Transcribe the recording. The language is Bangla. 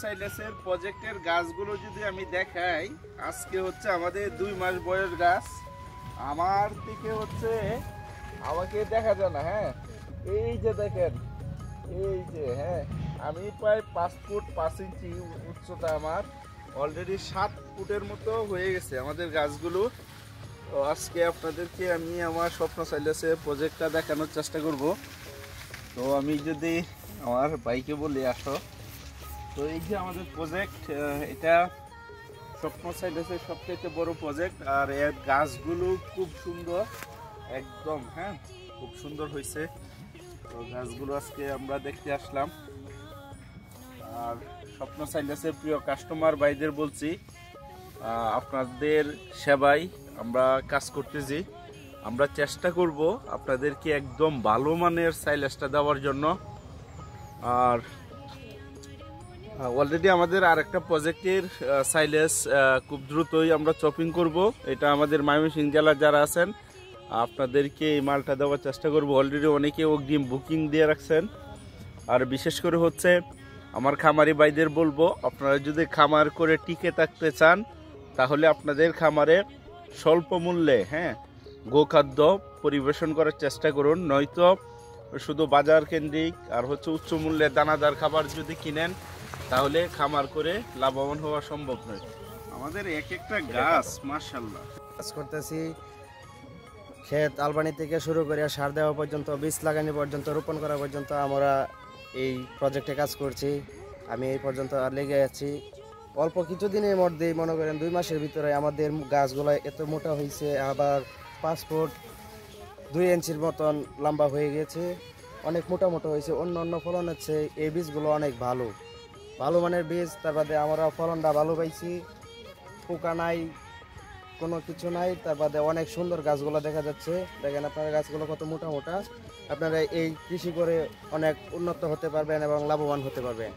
সাইলাসের প্রজেক্টের গাছগুলো যদি আমি দেখাই, আজকে হচ্ছে আমাদের 2 মাস বয়স গাছ। আমার থেকে হচ্ছে আমাকে দেখা যায় না, হ্যাঁ এই যে দেখেন, এই যে হ্যাঁ আমি প্রায় 5 ফুট 5 ইঞ্চি উচ্চতা, আমার অলরেডি 7 ফুটের মতো হয়ে গেছে আমাদের গাছগুলো। তো আজকে আপনাদেরকে আমি আমার স্বপ্ন সাইলাসের প্রজেক্টটা দেখানোর চেষ্টা করব। তো আমি যদি আমার বাইকে বলি আসো, তো এই যে আমাদের প্রজেক্ট, এটা স্বপ্ন সাইলাসের সবথেকে বড় প্রজেক্ট। আর এর গাছগুলো খুব সুন্দর একদম, হ্যাঁ খুব সুন্দর হয়েছে। তো গাছগুলো আজকে আমরা দেখতে আসলাম। আর স্বপ্ন সাইলাসের প্রিয় কাস্টমার ভাইদের বলছি, আপনাদের সেবায় আমরা কাজ করতেছি। আমরা চেষ্টা করব আপনাদেরকে একদম ভালো মানের সাইলাসটা দেওয়ার জন্য। আর অলরেডি আমাদের আরেকটা প্রজেক্টের সাইলাস খুব দ্রুতই আমরা চপিং করব। এটা আমাদের ময়মনসিংহ জেলার যারা আছেন আপনাদেরকে এই মালটা দেওয়ার চেষ্টা করব। অলরেডি অনেকে অগ্রিম বুকিং দিয়ে রাখছেন। আর বিশেষ করে হচ্ছে আমার খামারি ভাইদের বলবো, আপনারা যদি খামার করে টিকে থাকতে চান তাহলে আপনাদের খামারে স্বল্প মূল্যে হ্যাঁ গোখাদ্য পরিবেশন করার চেষ্টা করুন। নয়তো শুধু বাজার কেন্দ্রিক আর হচ্ছে উচ্চ মূল্যে দানাদার খাবার যদি কিনেন তাহলে খামার করে লাভবান হওয়া সম্ভব নয়। আমাদের এক একটা গাছ মাশাআল্লাহ কাজ করতেছি, ক্ষেত আলবানি থেকে শুরু করে সার দেওয়া পর্যন্ত, বীজ লাগানো পর্যন্ত, রোপণ করা পর্যন্ত আমরা এই প্রজেক্টে কাজ করছি। আমি এই পর্যন্ত লেগে আছি। অল্প কিছুদিনের মধ্যেই মনে করেন 2 মাসের ভিতরে আমাদের গাছগুলো এত মোটা হয়েছে, আবার 5 ফুট 2 ইঞ্চির মতন লম্বা হয়ে গেছে, অনেক মোটা মোটা হয়েছে। অন্য অন্য ফলন হচ্ছে, এই বীজগুলো অনেক ভালো ভালো মানের বীজ। তার বাদে আমরা ফলনটা ভালো পাইছি, পোকা নাই, কোনো কিছু নাই। তার বাদে অনেক সুন্দর গাছগুলো দেখা যাচ্ছে। দেখেন আপনারা গাছগুলো কত মোটা মোটা। আপনারা এই কৃষি করে অনেক উন্নত হতে পারবেন এবং লাভবান হতে পারবেন।